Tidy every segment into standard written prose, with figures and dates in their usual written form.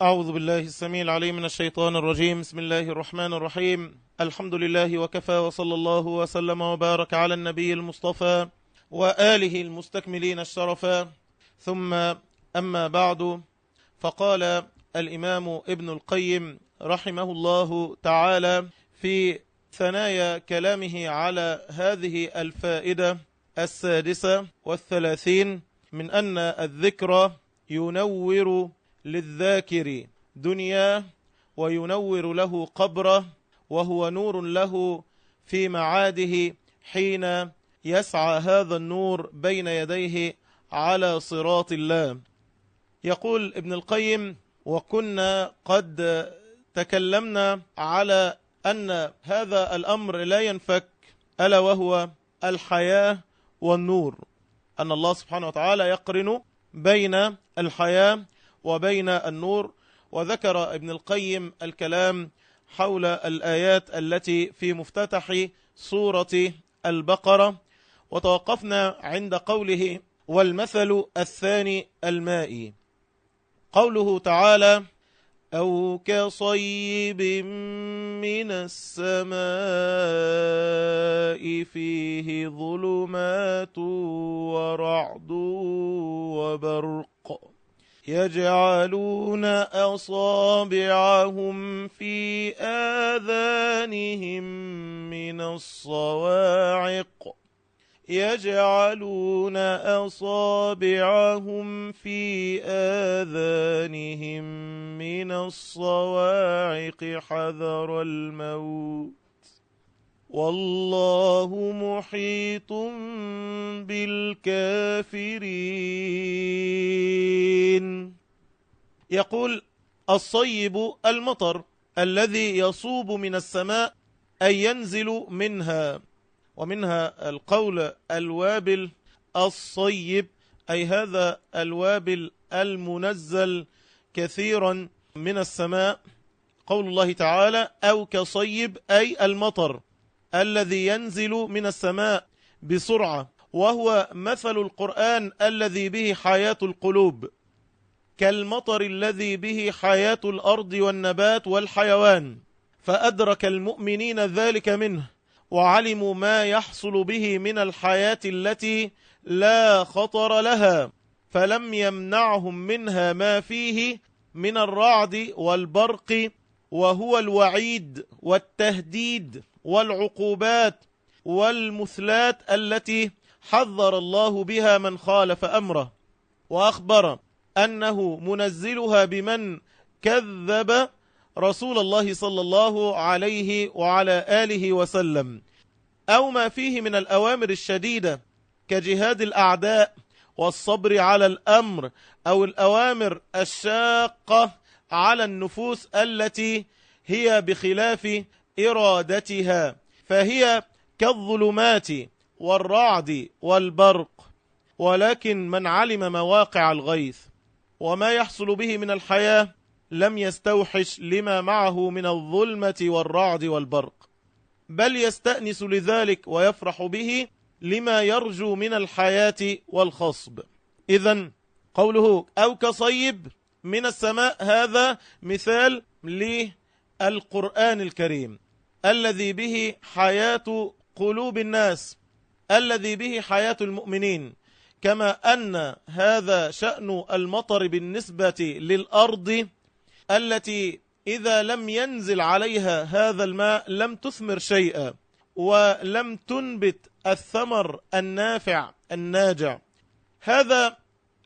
أعوذ بالله السميع العليم من الشيطان الرجيم. بسم الله الرحمن الرحيم. الحمد لله وكفى، وصلى الله وسلم وبارك على النبي المصطفى وآله المستكملين الشرفا، ثم أما بعد، فقال الإمام ابن القيم رحمه الله تعالى في ثنايا كلامه على هذه الفائدة 36 من أن الذكر ينور للذاكر دنياه وينور له قبره، وهو نور له في معاده حين يسعى هذا النور بين يديه على صراط الله. يقول ابن القيم: وكنا قد تكلمنا على أن هذا الأمر لا ينفك، ألا وهو الحياة والنور، أن الله سبحانه وتعالى يقرن بين الحياة وبين النور. وذكر ابن القيم الكلام حول الآيات التي في مفتتح سورة البقرة، وتوقفنا عند قوله: والمثل الثاني المائي. قوله تعالى: أو كصيب من السماء فيه ظلمات ورعد وبرق يجعلون أصابعهم في آذانهم من الصواعق حذر الموت والله محيط بالكافرين. يقول: الصيب المطر الذي يصوب من السماء أي ينزل منها، ومنها القول الوابل الصيب، أي هذا الوابل المنزل كثيرا من السماء. قول الله تعالى: أو كصيب، أي المطر الذي ينزل من السماء بسرعة، وهو مثل القرآن الذي به حياة القلوب، كالمطر الذي به حياة الأرض والنبات والحيوان، فأدرك المؤمنين ذلك منه، وعلموا ما يحصل به من الحياة التي لا خطر لها، فلم يمنعهم منها ما فيه من الرعد والبرق، وهو الوعيد والتهديد والعقوبات والمثلات التي حذر الله بها من خالف أمره، وأخبر أنه منزلها بمن كذب رسول الله صلى الله عليه وعلى آله وسلم، أو ما فيه من الأوامر الشديدة كجهاد الأعداء والصبر على الأمر، أو الأوامر الشاقة على النفوس التي هي بخلاف إرادتها، فهي كالظلمات والرعد والبرق. ولكن من علم مواقع الغيث وما يحصل به من الحياة لم يستوحش لما معه من الظلمة والرعد والبرق، بل يستأنس لذلك ويفرح به لما يرجو من الحياة والخصب. إذن قوله أو كصيب من السماء هذا مثال للقرآن الكريم الذي به حياة قلوب الناس، الذي به حياة المؤمنين، كما أن هذا شأن المطر بالنسبة للأرض التي إذا لم ينزل عليها هذا الماء لم تثمر شيئا ولم تنبت الثمر النافع الناجع. هذا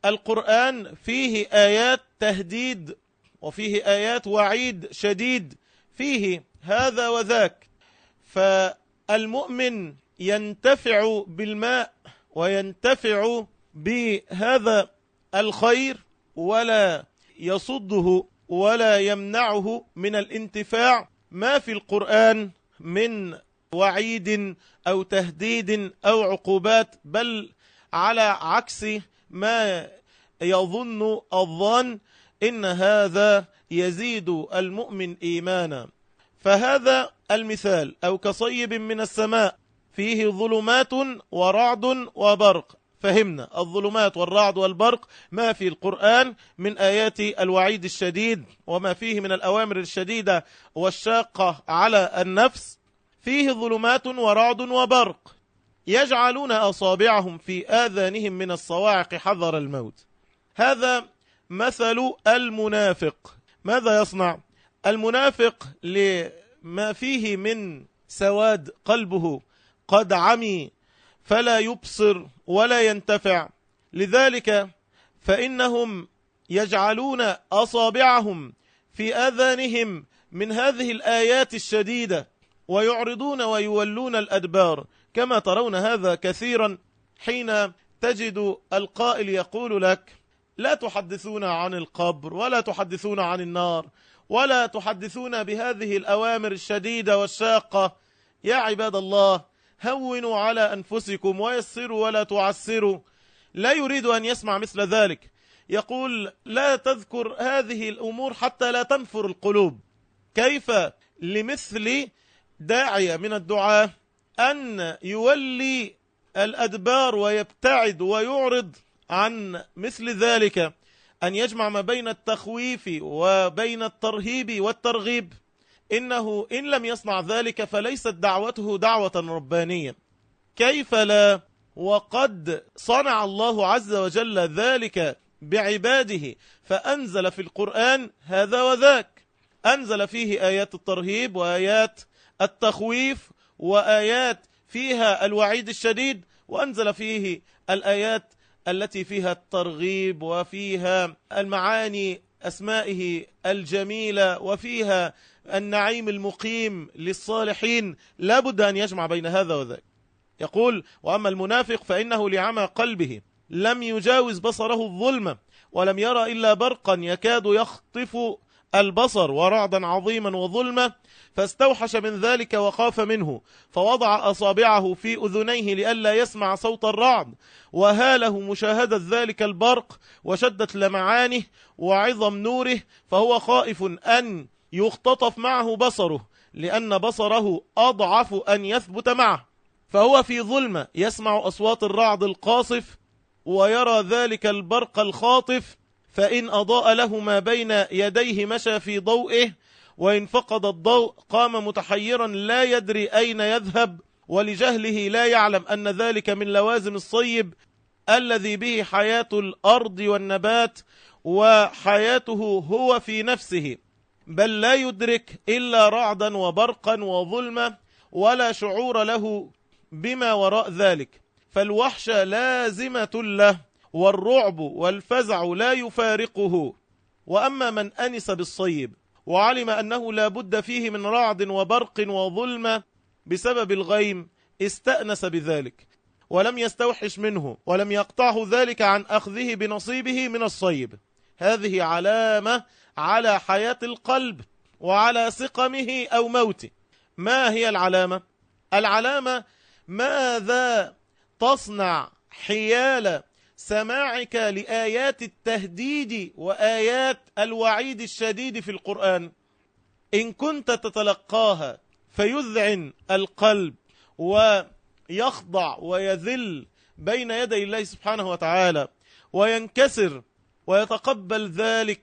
القرآن فيه آيات تهديد وفيه آيات وعيد شديد، فيه هذا وذاك، فالمؤمن ينتفع بالماء وينتفع بهذا الخير ولا يصده ولا يمنعه من الانتفاع ما في القرآن من وعيد أو تهديد أو عقوبات، بل على عكس ما يظن الظن إن هذا يزيد المؤمن إيمانا. فهذا المثال أو كصيب من السماء فيه ظلمات ورعد وبرق، فهمنا الظلمات والرعد والبرق ما في القرآن من آيات الوعيد الشديد وما فيه من الأوامر الشديدة والشاقة على النفس. فيه ظلمات ورعد وبرق يجعلون أصابعهم في آذانهم من الصواعق حذر الموت. هذا مثل المنافق. ماذا يصنع المنافق لما فيه من سواد؟ قلبه قد عمي فلا يبصر ولا ينتفع، لذلك فإنهم يجعلون أصابعهم في آذانهم من هذه الآيات الشديدة ويعرضون ويولون الأدبار، كما ترون هذا كثيرا حين تجد القائل يقول لك لا تحدثون عن القبر ولا تحدثون عن النار ولا تحدثون بهذه الأوامر الشديدة والشاقة. يا عباد الله هونوا على أنفسكم ويسروا ولا تعسروا. لا يريد أن يسمع مثل ذلك، يقول لا تذكر هذه الأمور حتى لا تنفر القلوب. كيف لمثل داعية من الدعاة أن يولي الأدبار ويبتعد ويعرض عن مثل ذلك، أن يجمع ما بين التخويف وبين الترهيب والترغيب؟ إنه إن لم يصنع ذلك فليست دعوته دعوة ربانية. كيف لا وقد صنع الله عز وجل ذلك بعباده، فأنزل في القرآن هذا وذاك، أنزل فيه آيات الترهيب وآيات التخويف وآيات فيها الوعيد الشديد، وأنزل فيه الآيات التي فيها الترغيب وفيها المعاني أسمائه الجميلة وفيها النعيم المقيم للصالحين. لا بد أن يجمع بين هذا وذاك. يقول وأما المنافق فإنه لعمى قلبه لم يجاوز بصره الظلمة ولم يرى إلا برقا يكاد يخطف البصر ورعدا عظيما وظلمة، فاستوحش من ذلك وخاف منه فوضع أصابعه في أذنيه لئلا يسمع صوت الرعد، وهاله مشاهدة ذلك البرق وشدة لمعانه وعظم نوره، فهو خائف أن يختطف معه بصره لأن بصره أضعف أن يثبت معه، فهو في ظلمة يسمع أصوات الرعد القاصف ويرى ذلك البرق الخاطف، فإن أضاء له ما بين يديه مشى في ضوئه، وإن فقد الضوء قام متحيرا لا يدري أين يذهب، ولجهله لا يعلم أن ذلك من لوازم الصيب الذي به حياة الأرض والنبات وحياته هو في نفسه، بل لا يدرك إلا رعدا وبرقا وظلمة ولا شعور له بما وراء ذلك، فالوحشة لازمة له والرعب والفزع لا يفارقه. وأما من أنس بالصيب وعلم أنه لا بد فيه من رعد وبرق وظلمة بسبب الغيم استأنس بذلك ولم يستوحش منه ولم يقطعه ذلك عن أخذه بنصيبه من الصيب. هذه علامة على حياة القلب وعلى سقمه أو موته. ما هي العلامة؟ العلامة ماذا تصنع حيال سماعك لآيات التهديد وآيات الوعيد الشديد في القرآن. إن كنت تتلقاها فيذعن القلب ويخضع ويذل بين يدي الله سبحانه وتعالى وينكسر ويتقبل ذلك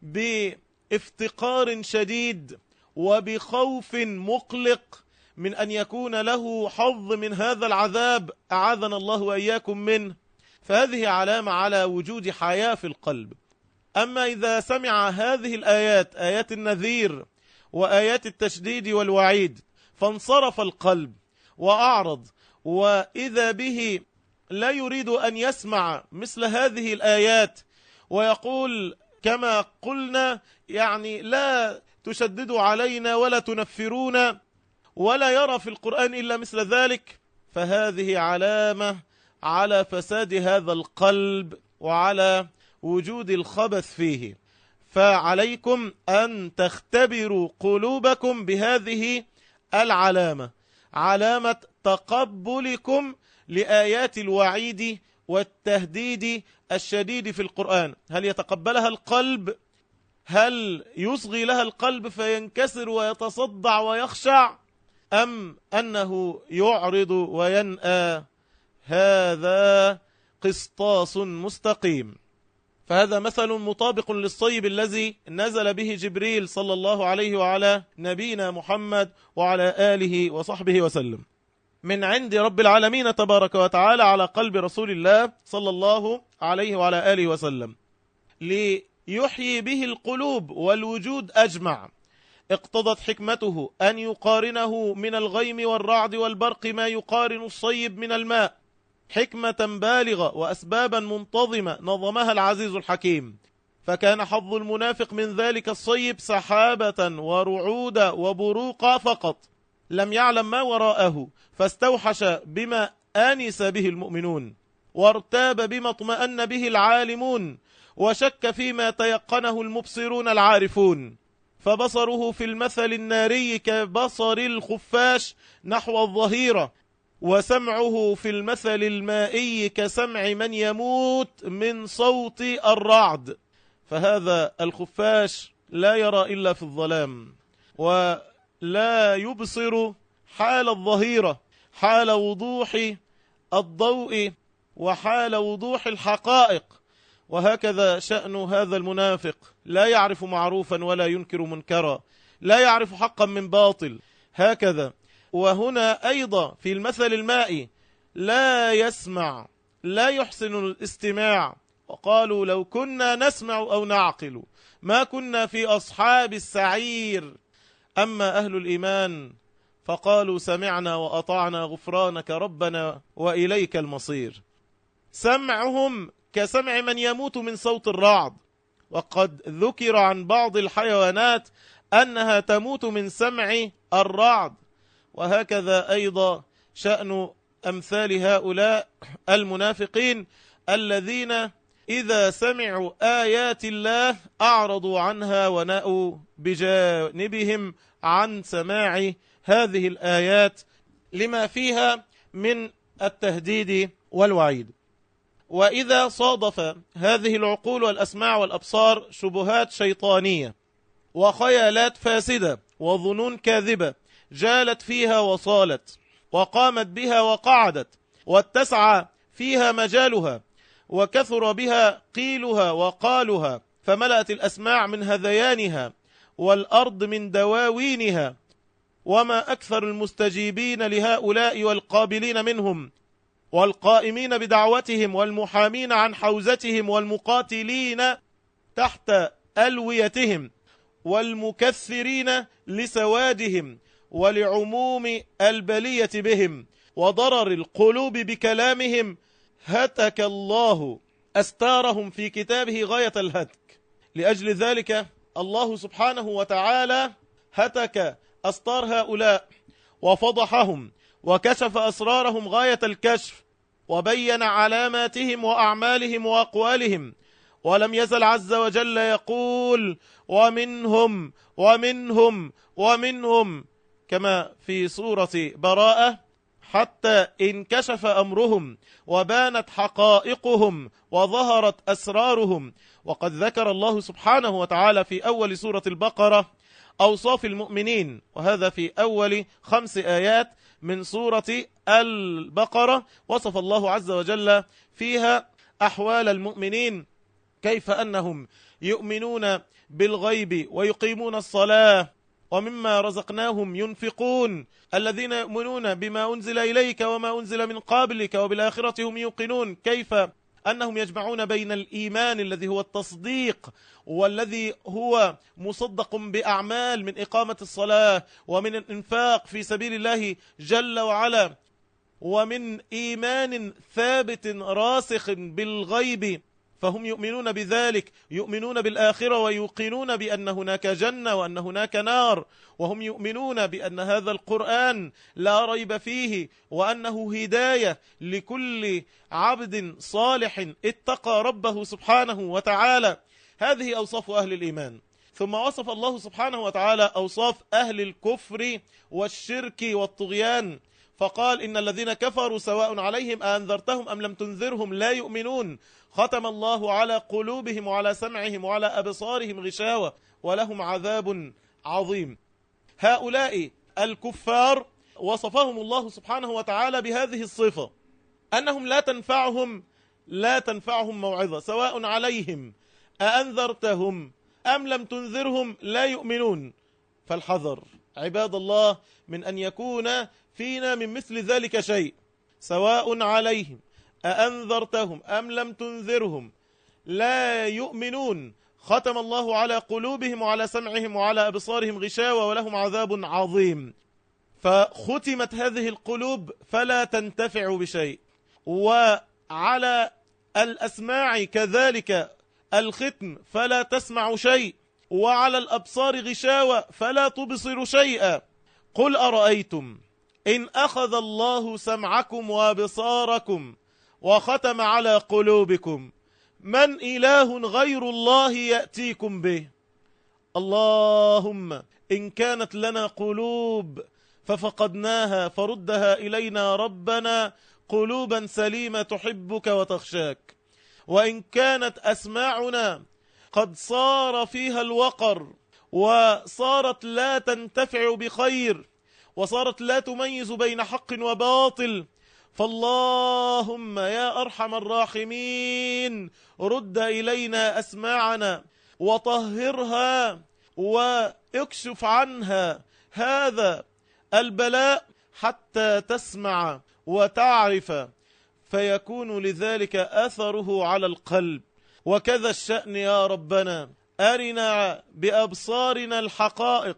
بافتقار شديد وبخوف مقلق من أن يكون له حظ من هذا العذاب أعاذنا الله وإياكم منه، فهذه علامة على وجود حياة في القلب. أما إذا سمع هذه الآيات آيات النذير وآيات التشديد والوعيد فانصرف القلب وأعرض، وإذا به لا يريد أن يسمع مثل هذه الآيات ويقول كما قلنا يعني لا تشددوا علينا ولا تنفرونا، ولا يرى في القرآن إلا مثل ذلك، فهذه علامة على فساد هذا القلب وعلى وجود الخبث فيه. فعليكم أن تختبروا قلوبكم بهذه العلامة، علامة تقبلكم لآيات الوعيد والتهديد الشديد في القرآن. هل يتقبلها القلب؟ هل يصغي لها القلب فينكسر ويتصدع ويخشع، أم أنه يعرض وينأى؟ هذا قسطاس مستقيم. فهذا مثل مطابق للصيب الذي نزل به جبريل صلى الله عليه وعلى نبينا محمد وعلى آله وصحبه وسلم من عند رب العالمين تبارك وتعالى على قلب رسول الله صلى الله عليه وعلى آله وسلم ليحيي به القلوب والوجود أجمع. اقتضت حكمته أن يقارنه من الغيم والرعد والبرق ما يقارن الصيب من الماء، حكمة بالغة وأسبابا منتظمة نظمها العزيز الحكيم. فكان حظ المنافق من ذلك الصيب سحابة ورعود وبروق فقط، لم يعلم ما وراءه، فاستوحش بما آنس به المؤمنون، وارتاب بما اطمأن به العالمون، وشك فيما تيقنه المبصرون العارفون. فبصره في المثل الناري كبصر الخفاش نحو الظهيرة، وسمعه في المثل المائي كسمع من يموت من صوت الرعد. فهذا الخفاش لا يرى إلا في الظلام، ولا يبصر حال الظهيرة، حال وضوح الضوء وحال وضوح الحقائق. وهكذا شأن هذا المنافق، لا يعرف معروفا ولا ينكر منكرا، لا يعرف حقا من باطل. هكذا وهنا أيضا في المثل المائي لا يسمع، لا يحسن الاستماع. وقالوا لو كنا نسمع أو نعقل ما كنا في أصحاب السعير. أما أهل الإيمان فقالوا سمعنا وأطعنا غفرانك ربنا وإليك المصير. سمعهم كسمع من يموت من صوت الرعد، وقد ذكر عن بعض الحيوانات أنها تموت من سمع الرعد. وهكذا أيضا شأن أمثال هؤلاء المنافقين الذين إذا سمعوا آيات الله أعرضوا عنها ونأوا بجانبهم عن سماع هذه الآيات لما فيها من التهديد والوعيد. وإذا صادف هذه العقول والأسماع والأبصار شبهات شيطانية وخيالات فاسدة وظنون كاذبة جالت فيها وصالت، وقامت بها وقعدت، واتسع فيها مجالها، وكثر بها قيلها وقالها، فملأت الأسماع من هذيانها والأرض من دواوينها. وما أكثر المستجيبين لهؤلاء والقابلين منهم، والقائمين بدعوتهم، والمحامين عن حوزتهم، والمقاتلين تحت ألويتهم، والمكثرين لسوادهم ولعموم البلية بهم وضرر القلوب بكلامهم. هتك الله أستارهم في كتابه غاية الهتك. لأجل ذلك الله سبحانه وتعالى هتك أستار هؤلاء وفضحهم وكشف أسرارهم غاية الكشف، وبين علاماتهم وأعمالهم وأقوالهم. ولم يزل عز وجل يقول ومنهم ومنهم ومنهم كما في سورة براءة، حتى انكشف أمرهم وبانت حقائقهم وظهرت أسرارهم. وقد ذكر الله سبحانه وتعالى في أول سورة البقرة أوصاف المؤمنين، وهذا في أول 5 آيات من سورة البقرة. وصف الله عز وجل فيها أحوال المؤمنين، كيف أنهم يؤمنون بالغيب ويقيمون الصلاة ومما رزقناهم ينفقون، الذين يؤمنون بما أنزل إليك وما أنزل من قبلك وبالآخرة هم يوقنون. كيف أنهم يجمعون بين الإيمان الذي هو التصديق والذي هو مصدق بأعمال من إقامة الصلاة ومن الإنفاق في سبيل الله جل وعلا، ومن إيمان ثابت راسخ بالغيب، فهم يؤمنون بذلك، يؤمنون بالآخرة ويوقنون بأن هناك جنة وأن هناك نار، وهم يؤمنون بأن هذا القرآن لا ريب فيه وأنه هداية لكل عبد صالح اتقى ربه سبحانه وتعالى. هذه أوصاف أهل الإيمان. ثم وصف الله سبحانه وتعالى أوصاف أهل الكفر والشرك والطغيان، فقال إن الذين كفروا سواء عليهم أنذرتهم أم لم تنذرهم لا يؤمنون، ختم الله على قلوبهم وعلى سمعهم وعلى أبصارهم غشاوة ولهم عذاب عظيم. هؤلاء الكفار وصفهم الله سبحانه وتعالى بهذه الصفة، أنهم لا تنفعهم لا تنفعهم موعظة سواء عليهم أأنذرتهم أم لم تنذرهم لا يؤمنون. فالحذر عباد الله من أن يكون فينا من مثل ذلك شيء. سواء عليهم أأنذرتهم أم لم تنذرهم لا يؤمنون، ختم الله على قلوبهم وعلى سمعهم وعلى أبصارهم غشاوة ولهم عذاب عظيم. فختمت هذه القلوب فلا تنتفع بشيء، وعلى الأسماع كذلك الختم فلا تسمع شيء، وعلى الأبصار غشاوة فلا تبصر شيئا. قل أرأيتم إن أخذ الله سمعكم وأبصاركم وختم على قلوبكم من إله غير الله يأتيكم به. اللهم إن كانت لنا قلوب ففقدناها فردها إلينا ربنا قلوبا سليمة تحبك وتخشاك. وإن كانت أسماعنا قد صار فيها الوقر وصارت لا تنتفع بخير وصارت لا تميز بين حق وباطل، فاللهم يا أرحم الراحمين رد إلينا أسماعنا وطهرها واكشف عنها هذا البلاء حتى تسمع وتعرف، فيكون لذلك أثره على القلب. وكذا الشأن يا ربنا، أرنا بأبصارنا الحقائق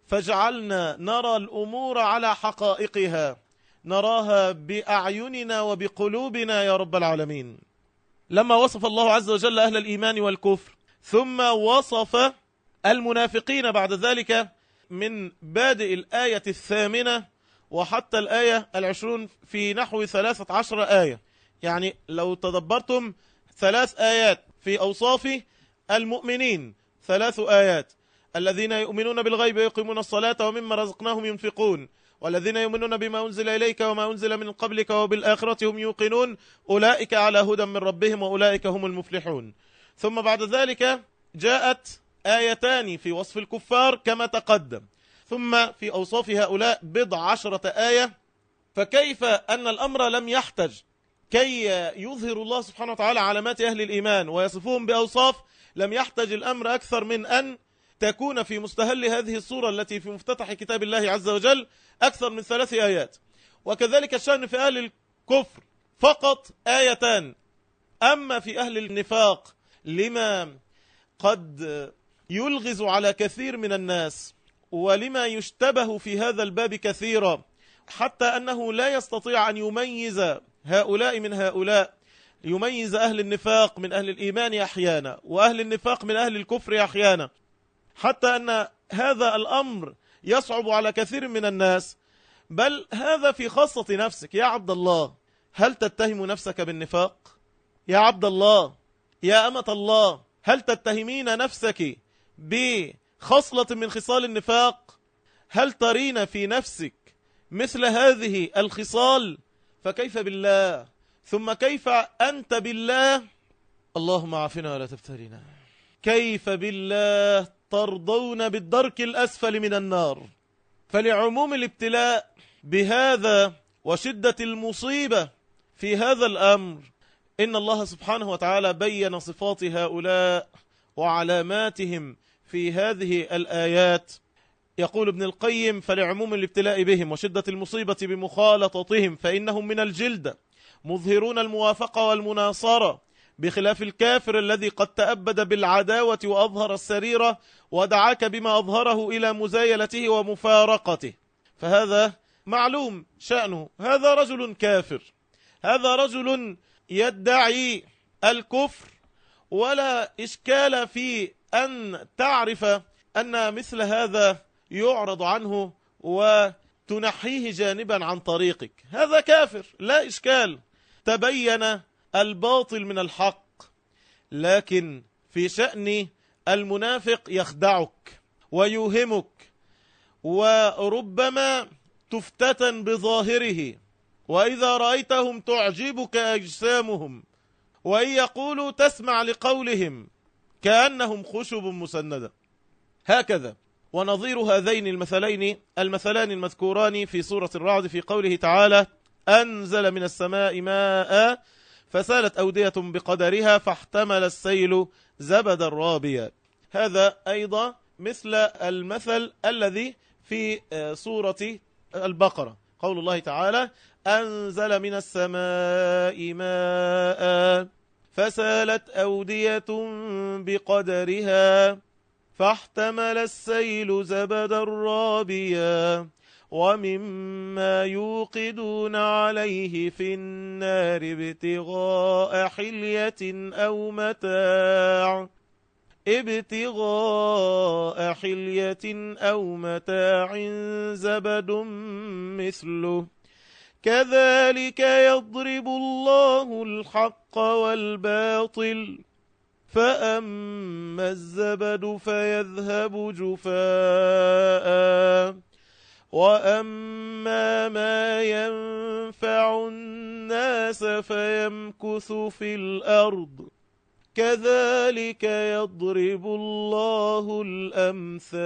فاجعلنا نرى الأمور على حقائقها، نراها بأعيننا وبقلوبنا يا رب العالمين. لما وصف الله عز وجل أهل الإيمان والكفر ثم وصف المنافقين بعد ذلك من بادئ الآية 8 وحتى الآية 20 في نحو 13 آية. يعني لو تدبرتم 3 آيات في أوصاف المؤمنين، 3 آيات: الذين يؤمنون بالغيب ويقيمون الصلاة ومما رزقناهم ينفقون، والذين يؤمنون بما أنزل إليك وما أنزل من قبلك وبالآخرة هم يوقنون، أولئك على هدى من ربهم وأولئك هم المفلحون. ثم بعد ذلك جاءت آيتان في وصف الكفار كما تقدم، ثم في أوصاف هؤلاء 10 آية. فكيف أن الأمر لم يحتج كي يظهر الله سبحانه وتعالى علامات أهل الإيمان ويصفهم بأوصاف، لم يحتج الأمر أكثر من أن تكون في مستهل هذه الصورة التي في مفتتح كتاب الله عز وجل أكثر من 3 آيات. وكذلك الشأن في أهل الكفر فقط 2. أما في أهل النفاق لما قد يلغز على كثير من الناس ولما يشتبه في هذا الباب كثيرا، حتى أنه لا يستطيع أن يميز هؤلاء من هؤلاء، يميز أهل النفاق من أهل الإيمان أحيانا وأهل النفاق من أهل الكفر أحيانا، حتى أن هذا الأمر يصعب على كثير من الناس. بل هذا في خاصة نفسك يا عبد الله. هل تتهم نفسك بالنفاق؟ يا عبد الله، يا أمة الله، هل تتهمين نفسك بخصلة من خصال النفاق؟ هل ترين في نفسك مثل هذه الخصال؟ فكيف بالله؟ ثم كيف أنت بالله؟ اللهم عافنا ولا تفترنا. كيف بالله ترضون بالدرك الأسفل من النار؟ فلعموم الابتلاء بهذا وشدة المصيبة في هذا الأمر إن الله سبحانه وتعالى بين صفات هؤلاء وعلاماتهم في هذه الآيات. يقول ابن القيم: فلعموم الابتلاء بهم وشدة المصيبة بمخالطتهم فإنهم من الجلدة مظهرون الموافقة والمناصرة، بخلاف الكافر الذي قد تأبد بالعداوة وأظهر السريرة ودعاك بما أظهره إلى مزايلته ومفارقته. فهذا معلوم شأنه، هذا رجل كافر، هذا رجل يدعي الكفر، ولا إشكال في أن تعرف أن مثل هذا يعرض عنه وتنحيه جانبا عن طريقك. هذا كافر لا إشكال، تبين الباطل من الحق. لكن في شأن المنافق يخدعك ويوهمك، وربما تفتتن بظاهره، وإذا رأيتهم تعجبك أجسامهم، وإن يقولوا تسمع لقولهم كأنهم خشب مسندة. هكذا. ونظير هذين المثلان المذكوران في سورة الرعد في قوله تعالى: أنزل من السماء ماء فسالت أودية بقدرها فاحتمل السيل زبدا رابيا. هذا أيضا مثل المثل الذي في سورة البقرة، قول الله تعالى: أنزل من السماء ماء فسالت أودية بقدرها فاحتمل السيل زبدا رابيا ومما يوقدون عليه في النار ابتغاء حلية أو متاع زبد مثله كذلك يضرب الله الحق والباطل فأما الزبد فيذهب جفاء وأما ما ينفع الناس فيمكث في الأرض كذلك يضرب الله الأمثال.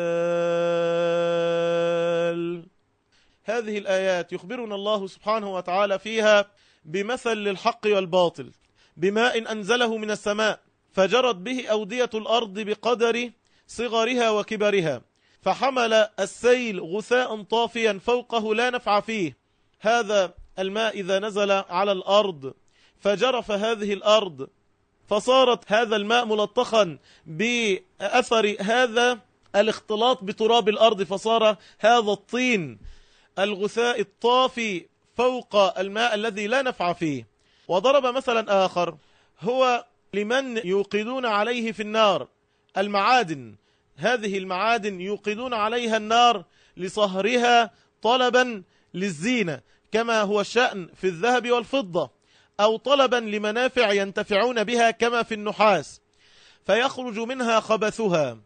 هذه الآيات يخبرنا الله سبحانه وتعالى فيها بمثل للحق والباطل، بماء أنزله من السماء فجرت به أودية الأرض بقدر صغرها وكبرها، فحمل السيل غثاء طافيا فوقه لا نفع فيه. هذا الماء إذا نزل على الأرض فجرف هذه الأرض، فصارت هذا الماء ملطخا بأثر هذا الاختلاط بتراب الأرض، فصار هذا الطين الغثاء الطافي فوق الماء الذي لا نفع فيه. وضرب مثلا آخر هو لمن يوقدون عليه في النار المعادن. هذه المعادن يوقدون عليها النار لصهرها طلبا للزينة كما هو الشأن في الذهب والفضة، أو طلبا لمنافع ينتفعون بها كما في النحاس، فيخرج منها خبثها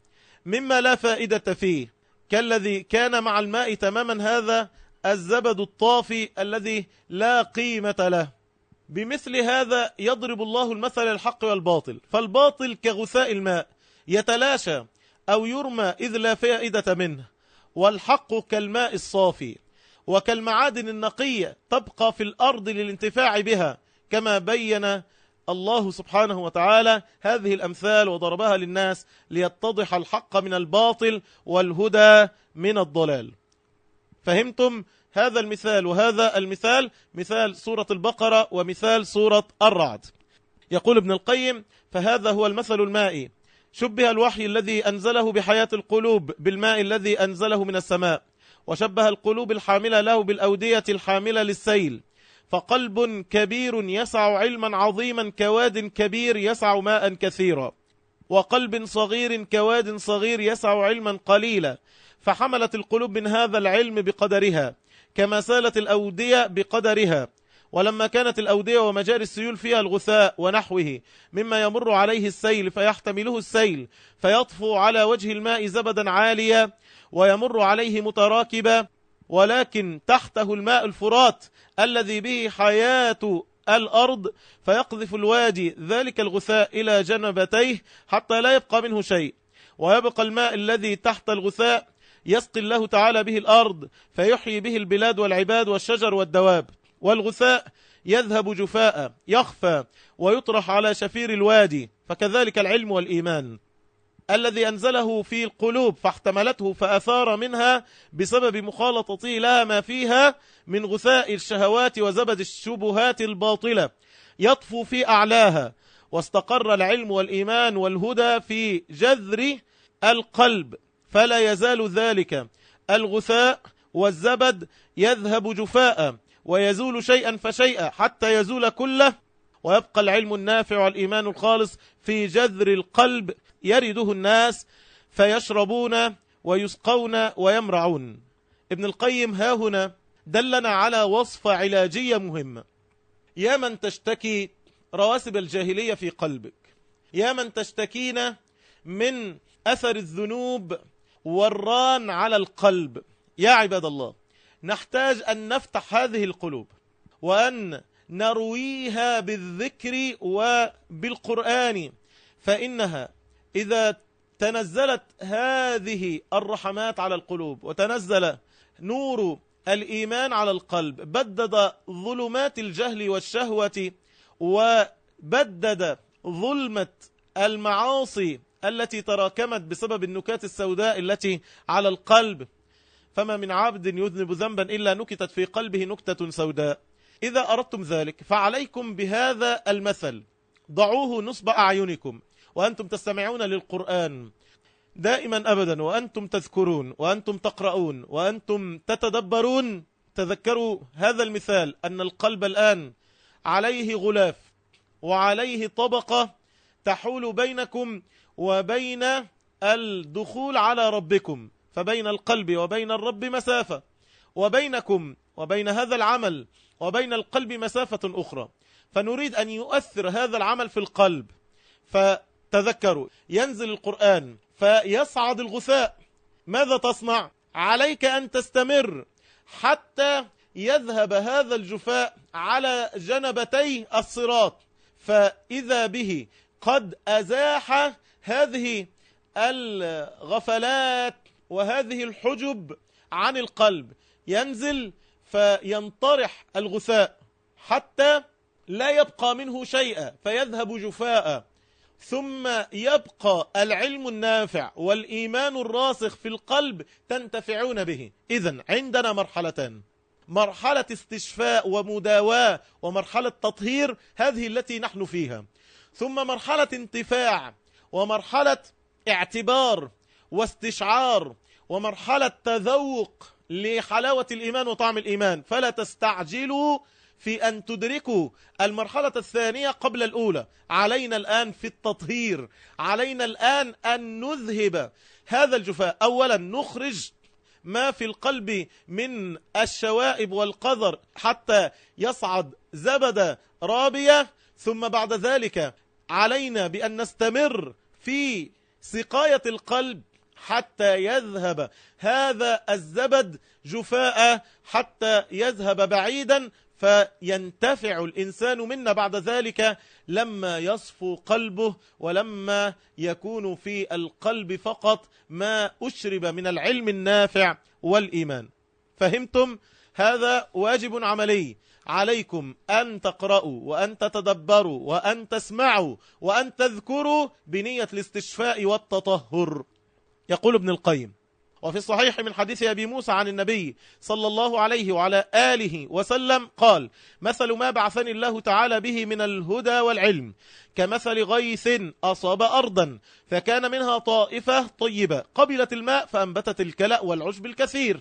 مما لا فائدة فيه، كالذي كان مع الماء تماما هذا الزبد الطافي الذي لا قيمة له. بمثل هذا يضرب الله المثل الحق والباطل، فالباطل كغثاء الماء يتلاشى أو يرمى إذ لا فائدة منه، والحق كالماء الصافي وكالمعادن النقية تبقى في الأرض للانتفاع بها، كما بين الله سبحانه وتعالى هذه الأمثال وضربها للناس ليتضح الحق من الباطل والهدى من الضلال. فهمتم هذا المثال؟ وهذا المثال مثال سورة البقرة ومثال سورة الرعد. يقول ابن القيم: فهذا هو المثل المائي، شبه الوحي الذي أنزله بحياة القلوب بالماء الذي أنزله من السماء، وشبه القلوب الحاملة له بالأودية الحاملة للسيل، فقلب كبير يسع علما عظيما كواد كبير يسع ماء كثيرا، وقلب صغير كواد صغير يسع علما قليلا، فحملت القلوب من هذا العلم بقدرها كما سالت الأودية بقدرها. ولما كانت الأودية ومجاري السيول فيها الغثاء ونحوه مما يمر عليه السيل فيحتمله السيل فيطفو على وجه الماء زبدا عاليا ويمر عليه متراكبا، ولكن تحته الماء الفرات الذي به حياة الأرض، فيقذف الوادي ذلك الغثاء إلى جنبتيه حتى لا يبقى منه شيء، ويبقى الماء الذي تحت الغثاء يسقي الله تعالى به الأرض فيحيي به البلاد والعباد والشجر والدواب، والغثاء يذهب جفاء يخفى ويطرح على شفير الوادي. فكذلك العلم والإيمان الذي أنزله في القلوب فاحتملته فأثار منها بسبب مخالطته لها ما فيها من غثاء الشهوات وزبد الشبهات الباطلة، يطفو في أعلاها، واستقر العلم والإيمان والهدى في جذر القلب، فلا يزال ذلك الغثاء والزبد يذهب جفاء ويزول شيئا فشيئا حتى يزول كله، ويبقى العلم النافع والإيمان الخالص في جذر القلب يرده الناس فيشربون ويسقون ويمرعون. ابن القيم ها هنا دلنا على وصفة علاجية مهمة. يا من تشتكي رواسب الجاهلية في قلبك، يا من تشتكين من أثر الذنوب والران على القلب، يا عباد الله نحتاج أن نفتح هذه القلوب وأن نرويها بالذكر وبالقرآن، فإنها إذا تنزلت هذه الرحمات على القلوب وتنزل نور الإيمان على القلب بدد ظلمات الجهل والشهوة وبدد ظلمة المعاصي التي تراكمت بسبب النكات السوداء التي على القلب. فما من عبد يذنب ذنبا إلا نكتت في قلبه نكتة سوداء. إذا أردتم ذلك فعليكم بهذا المثل، ضعوه نصب أعينكم وأنتم تستمعون للقرآن دائما أبدا، وأنتم تذكرون وأنتم تقرؤون وأنتم تتدبرون. تذكروا هذا المثال، أن القلب الآن عليه غلاف وعليه طبقة تحول بينكم وبين الدخول على ربكم، فبين القلب وبين الرب مسافة، وبينكم وبين هذا العمل وبين القلب مسافة أخرى. فنريد أن يؤثر هذا العمل في القلب. فتذكروا، ينزل القرآن فيصعد الغثاء، ماذا تصنع؟ عليك أن تستمر حتى يذهب هذا الجفاء على جنبتي الصراط، فإذا به قد أزاح هذه الغفلات وهذه الحجب عن القلب. ينزل فينطرح الغثاء حتى لا يبقى منه شيئا فيذهب جفاء، ثم يبقى العلم النافع والإيمان الراسخ في القلب تنتفعون به. إذن عندنا مرحلتان: مرحلة استشفاء ومداواة ومرحلة تطهير، هذه التي نحن فيها، ثم مرحلة انتفاع ومرحلة اعتبار واستشعار ومرحلة تذوق لحلاوة الإيمان وطعم الإيمان. فلا تستعجلوا في أن تدركوا المرحلة الثانية قبل الأولى. علينا الآن في التطهير، علينا الآن أن نذهب هذا الجفاء. أولا نخرج ما في القلب من الشوائب والقذر حتى يصعد زبد رابية، ثم بعد ذلك علينا بأن نستمر في سقاية القلب حتى يذهب هذا الزبد جفاء، حتى يذهب بعيدا، فينتفع الإنسان منا بعد ذلك لما يصفو قلبه، ولما يكون في القلب فقط ما أشرب من العلم النافع والإيمان. فهمتم؟ هذا واجب عملي عليكم، أن تقرأوا وأن تتدبروا وأن تسمعوا وأن تذكروا بنية الاستشفاء والتطهر. يقول ابن القيم: وفي الصحيح من حديث أبي موسى عن النبي صلى الله عليه وعلى آله وسلم قال: مثل ما بعثني الله تعالى به من الهدى والعلم كمثل غيث أصاب أرضا فكان منها طائفة طيبة قبلت الماء فأنبتت الكلأ والعشب الكثير،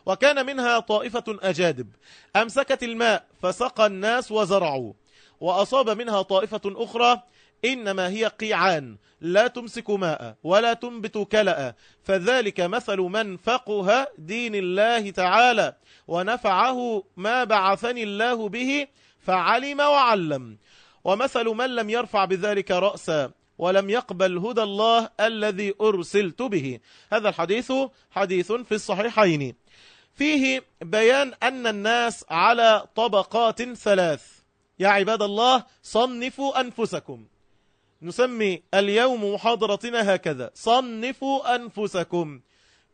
وكان منها طائفة أجادب أمسكت الماء فسقى الناس وزرعوا، وأصاب منها طائفة أخرى إنما هي قيعان لا تمسك ماء ولا تنبت كلأ، فذلك مثل من فقه دين الله تعالى ونفعه ما بعثني الله به فعلم وعلم، ومثل من لم يرفع بذلك رأسا ولم يقبل هدى الله الذي أرسلت به. هذا الحديث حديث في الصحيحين، فيه بيان أن الناس على طبقات ثلاث. يا عباد الله صنفوا أنفسكم. نسمي اليوم محاضرتنا هكذا: صنفوا أنفسكم.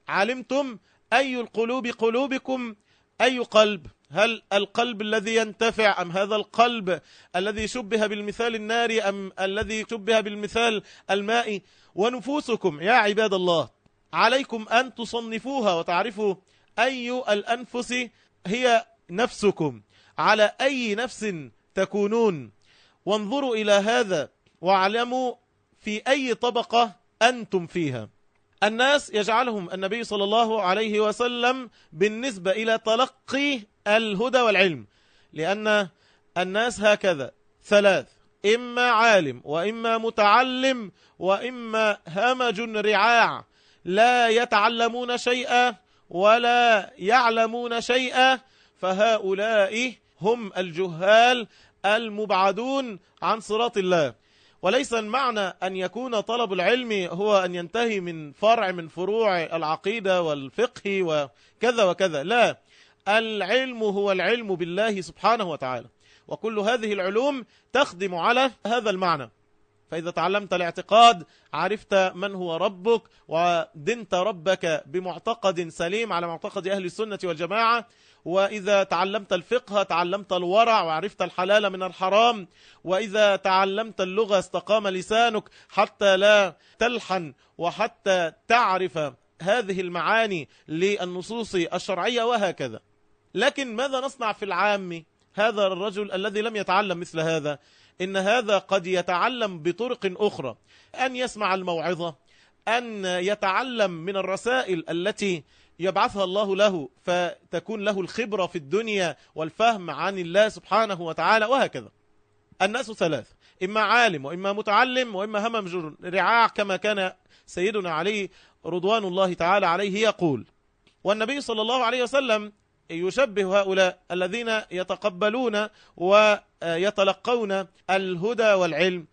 علمتم أي القلوب قلوبكم؟ أي قلب؟ هل القلب الذي ينتفع أم هذا القلب الذي شبه بالمثال الناري أم الذي شبه بالمثال المائي؟ ونفوسكم يا عباد الله عليكم أن تصنفوها وتعرفوا أي الأنفس هي نفسكم، على أي نفس تكونون. وانظروا إلى هذا واعلموا في أي طبقة أنتم فيها. الناس يجعلهم النبي صلى الله عليه وسلم بالنسبة إلى تلقي الهدى والعلم، لأن الناس هكذا ثلاث: إما عالم وإما متعلم وإما همج رعاع، لا يتعلمون شيئا ولا يعلمون شيئا، فهؤلاء هم الجهال المبعدون عن صراط الله. وليس المعنى أن يكون طلب العلم هو أن ينتهي من فرع من فروع العقيدة والفقه وكذا وكذا، لا، العلم هو العلم بالله سبحانه وتعالى، وكل هذه العلوم تخدم على هذا المعنى. فإذا تعلمت الاعتقاد عرفت من هو ربك، ودنت ربك بمعتقد سليم على معتقد أهل السنة والجماعة. وإذا تعلمت الفقه تعلمت الورع وعرفت الحلال من الحرام. وإذا تعلمت اللغة استقام لسانك حتى لا تلحن، وحتى تعرف هذه المعاني للنصوص الشرعية وهكذا. لكن ماذا نصنع في العام؟ هذا الرجل الذي لم يتعلم مثل هذا، إن هذا قد يتعلم بطرق أخرى، أن يسمع الموعظة، أن يتعلم من الرسائل التي يبعثها الله له فتكون له الخبرة في الدنيا والفهم عن الله سبحانه وتعالى وهكذا. الناس ثلاث: إما عالم، وإما متعلم، وإما همج رعاع، كما كان سيدنا علي رضوان الله تعالى عليه يقول. والنبي صلى الله عليه وسلم يشبه هؤلاء الذين يتقبلون ويتلقون الهدى والعلم،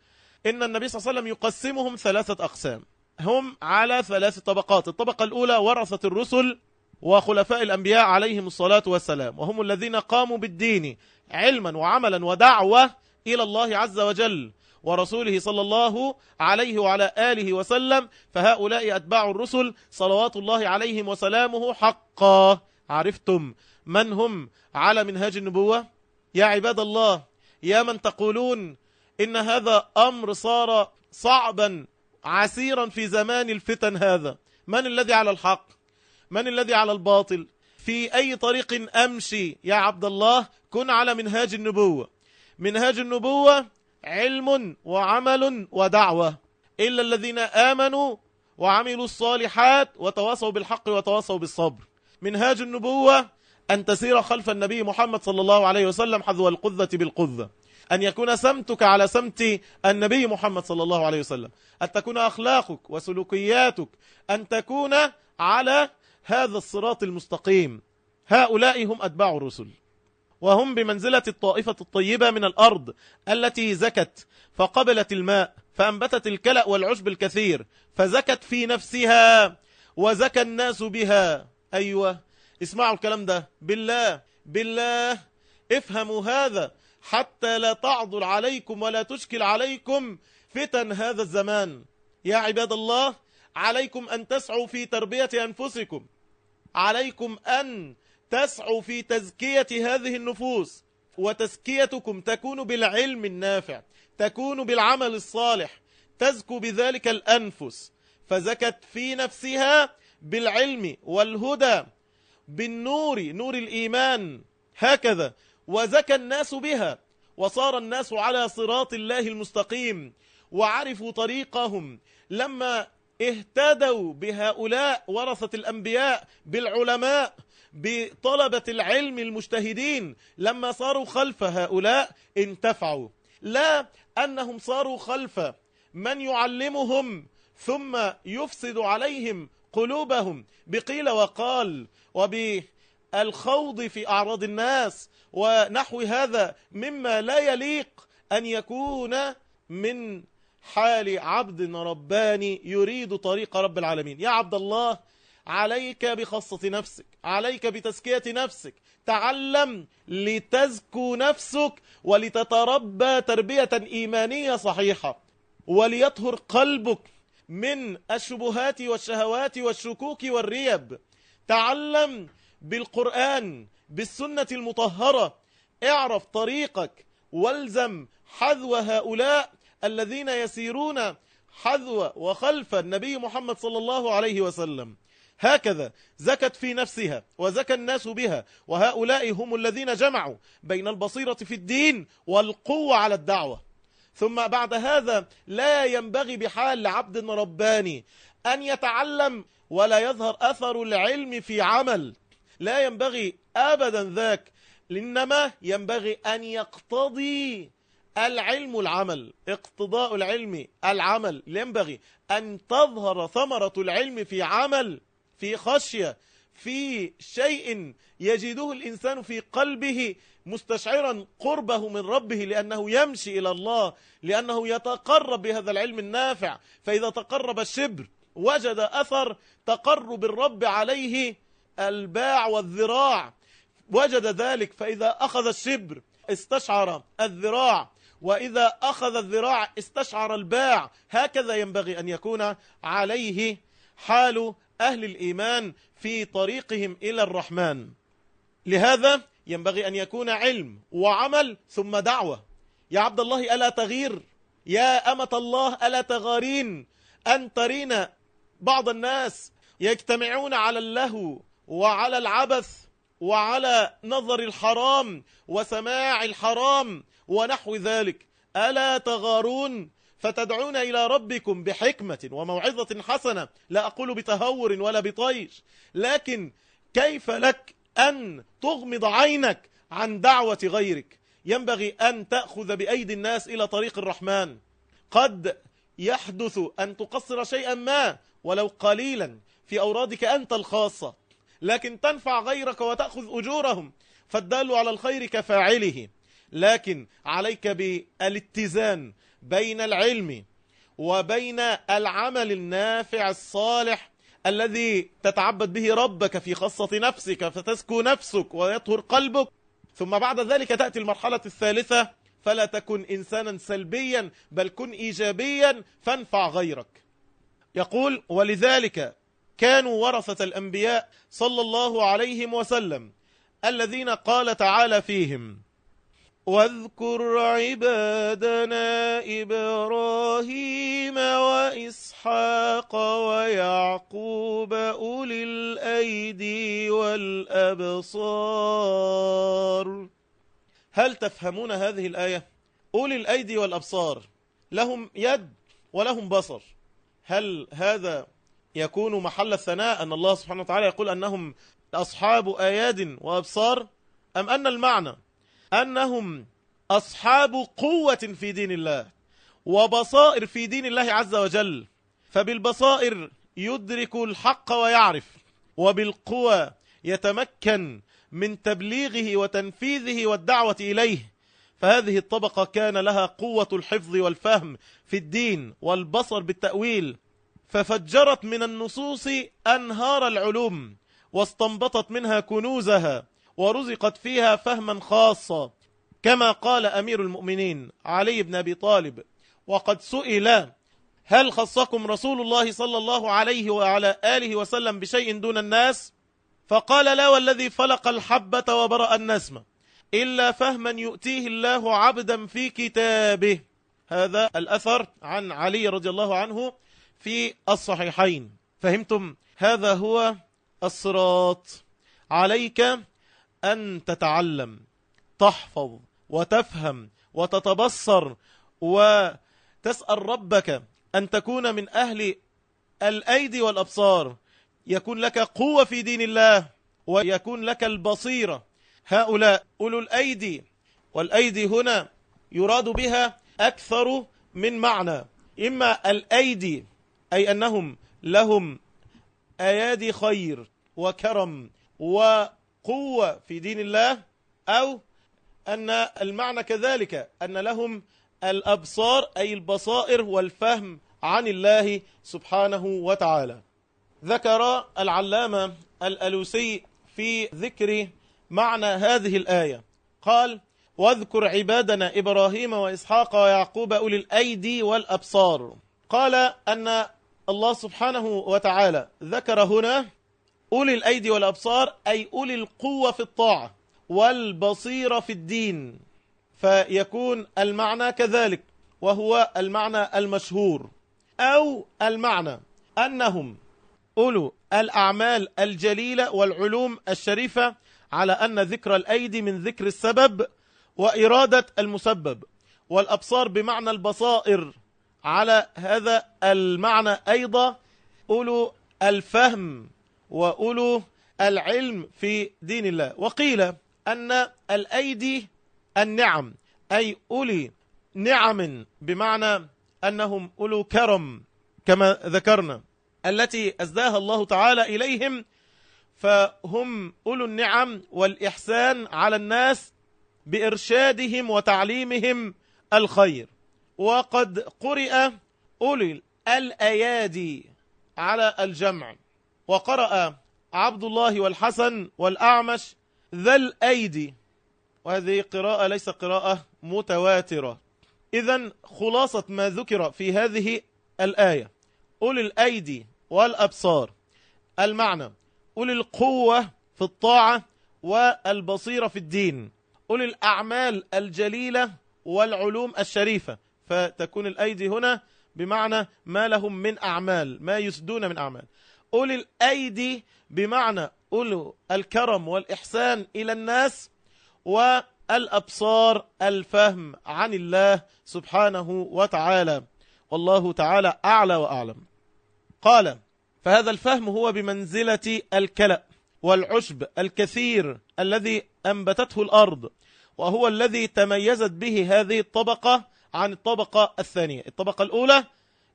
إن النبي صلى الله عليه وسلم يقسمهم ثلاثة أقسام، هم على ثلاث طبقات. الطبقة الأولى ورثة الرسل وخلفاء الأنبياء عليهم الصلاة والسلام، وهم الذين قاموا بالدين علما وعملا ودعوة إلى الله عز وجل ورسوله صلى الله عليه وعلى آله وسلم، فهؤلاء أتباع الرسل صلوات الله عليهم وسلامه حقا. عرفتم من هم على منهاج النبوة؟ يا عباد الله، يا من تقولون إن هذا أمر صار صعبا عسيرا في زمان الفتن هذا، من الذي على الحق؟ من الذي على الباطل؟ في أي طريق أمشي يا عبد الله؟ كن على منهاج النبوة. منهاج النبوة علم وعمل ودعوة، إلا الذين آمنوا وعملوا الصالحات وتواصوا بالحق وتواصوا بالصبر. منهاج النبوة أن تسير خلف النبي محمد صلى الله عليه وسلم حذو القذة بالقذة، أن يكون سمتك على سمت النبي محمد صلى الله عليه وسلم، أن تكون أخلاقك وسلوكياتك أن تكون على هذا الصراط المستقيم. هؤلاء هم أتباع الرسل، وهم بمنزلة الطائفة الطيبة من الأرض التي زكت فقبلت الماء فأنبتت الكلأ والعشب الكثير، فزكت في نفسها وزكى الناس بها. أيوة، اسمعوا الكلام ده، بالله افهموا هذا حتى لا تعضل عليكم ولا تشكل عليكم فتن هذا الزمان. يا عباد الله، عليكم أن تسعوا في تربية أنفسكم، عليكم أن تسعوا في تزكية هذه النفوس، وتزكيتكم تكون بالعلم النافع، تكون بالعمل الصالح، تزكو بذلك الأنفس. فزكت في نفسها بالعلم والهدى بالنور، نور الإيمان، هكذا وزكى الناس بها، وصار الناس على صراط الله المستقيم وعرفوا طريقهم لما اهتدوا بهؤلاء ورثة الأنبياء، بالعلماء، بطلبة العلم المجتهدين. لما صاروا خلف هؤلاء انتفعوا، لا أنهم صاروا خلف من يعلمهم ثم يفسد عليهم قلوبهم بقيل وقال وبالخوض في أعراض الناس ونحو هذا مما لا يليق أن يكون من حال عبد رباني يريد طريق رب العالمين. يا عبد الله، عليك بخاصة نفسك، عليك بتزكية نفسك، تعلم لتزكو نفسك ولتتربى تربية إيمانية صحيحة، وليطهر قلبك من الشبهات والشهوات والشكوك والريب. تعلم بالقرآن، بالسنة المطهرة، اعرف طريقك والزم حذو هؤلاء الذين يسيرون حذو وخلف النبي محمد صلى الله عليه وسلم. هكذا زكت في نفسها وزكى الناس بها، وهؤلاء هم الذين جمعوا بين البصيرة في الدين والقوة على الدعوة. ثم بعد هذا لا ينبغي بحال لعبد رباني أن يتعلم ولا يظهر أثر العلم في عمل، لا ينبغي أبدا ذاك، إنما ينبغي أن يقتضي العلم العمل، اقتضاء العلم العمل. ينبغي أن تظهر ثمرة العلم في عمل، في خشية، في شيء يجده الإنسان في قلبه مستشعرا قربه من ربه، لأنه يمشي إلى الله، لأنه يتقرب بهذا العلم النافع. فإذا تقرب الشبر وجد أثر تقرب الرب عليه الباع والذراع، وجد ذلك. فإذا أخذ الشبر استشعر الذراع، وإذا أخذ الذراع استشعر الباع. هكذا ينبغي أن يكون عليه حال أهل الإيمان في طريقهم إلى الرحمن. لهذا ينبغي أن يكون علم وعمل ثم دعوة. يا عبد الله ألا تغير؟ يا أمة الله ألا تغارين أن ترين بعض الناس يجتمعون على اللهو وعلى العبث وعلى نظر الحرام وسماع الحرام ونحو ذلك؟ ألا تغارون فتدعون إلى ربكم بحكمة وموعظة حسنة، لا أقول بتهور ولا بطيش، لكن كيف لك أن تغمض عينك عن دعوة غيرك؟ ينبغي أن تأخذ بأيدي الناس إلى طريق الرحمن. قد يحدث أن تقصر شيئا ما ولو قليلا في أورادك أنت الخاصة، لكن تنفع غيرك وتأخذ أجورهم، فالدال على الخير كفاعله. لكن عليك بالاتزان بين العلم وبين العمل النافع الصالح الذي تتعبد به ربك في خاصة نفسك فتزكو نفسك ويطهر قلبك. ثم بعد ذلك تأتي المرحلة الثالثة، فلا تكن إنسانا سلبيا بل كن إيجابيا فانفع غيرك. يقول: ولذلك كانوا ورثة الأنبياء صلى الله عليه وسلم الذين قال تعالى فيهم: واذكر عبادنا إبراهيم وإسحاق ويعقوب أولي الأيدي والأبصار. هل تفهمون هذه الآية؟ أولي الأيدي والأبصار، لهم يد ولهم بصر. هل هذا يكون محل الثناء أن الله سبحانه وتعالى يقول أنهم أصحاب أياد وأبصار، أم أن المعنى أنهم أصحاب قوة في دين الله وبصائر في دين الله عز وجل؟ فبالبصائر يدرك الحق ويعرف، وبالقوى يتمكن من تبليغه وتنفيذه والدعوة إليه. فهذه الطبقة كان لها قوة الحفظ والفهم في الدين والبصر بالتأويل، ففجرت من النصوص أنهار العلوم واستنبطت منها كنوزها ورزقت فيها فهما خاصا، كما قال أمير المؤمنين علي بن أبي طالب: وقد سئل: هل خصكم رسول الله صلى الله عليه وعلى آله وسلم بشيء دون الناس؟ فقال: لا والذي فلق الحبة وبرأ النسمة إلا فهما يؤتيه الله عبدا في كتابه. هذا الأثر عن علي رضي الله عنه في الصحيحين. فهمتم؟ هذا هو الصراط. عليك أن تتعلم، تحفظ وتفهم وتتبصر وتسأل ربك أن تكون من أهل الأيدي والأبصار، يكون لك قوة في دين الله ويكون لك البصيرة. هؤلاء أولو الأيدي، والأيدي هنا يراد بها أكثر من معنى. إما الأيدي أي أنهم لهم أيادي خير وكرم وقوة في دين الله، أو أن المعنى كذلك أن لهم الأبصار أي البصائر والفهم عن الله سبحانه وتعالى. ذكر العلامة الألوسي في ذكر معنى هذه الآية قال: واذكر عبادنا إبراهيم وإسحاق ويعقوب أولي الأيدي والأبصار. قال أن الله سبحانه وتعالى ذكر هنا أولي الأيدي والأبصار أي أولي القوة في الطاعة والبصيرة في الدين، فيكون المعنى كذلك، وهو المعنى المشهور، أو المعنى أنهم أولو الأعمال الجليلة والعلوم الشريفة، على أن ذكر الأيدي من ذكر السبب وإرادة المسبب، والأبصار بمعنى البصائر على هذا المعنى أيضا، أولو الفهم وأولو العلم في دين الله. وقيل أن الأيدي النعم أي أولي نعم، بمعنى أنهم أولو كرم كما ذكرنا، التي أزداها الله تعالى إليهم، فهم أولو النعم والإحسان على الناس بإرشادهم وتعليمهم الخير. وقد قرئ أولي الأيادي على الجمع، وقرأ عبد الله والحسن والأعمش ذا الأيدي، وهذه قراءة ليس قراءة متواترة. إذن خلاصة ما ذكر في هذه الآية: أولي الأيدي والأبصار، المعنى أولي القوة في الطاعة والبصيرة في الدين، أولي الأعمال الجليلة والعلوم الشريفة. فتكون الأيدي هنا بمعنى ما لهم من أعمال، ما يسدون من أعمال. أولي الأيدي بمعنى أولو الكرم والإحسان إلى الناس، والأبصار الفهم عن الله سبحانه وتعالى، والله تعالى أعلى وأعلم. قال: فهذا الفهم هو بمنزلة الكلأ والعشب الكثير الذي أنبتته الأرض، وهو الذي تميزت به هذه الطبقة عن الطبقة الثانية. الطبقة الأولى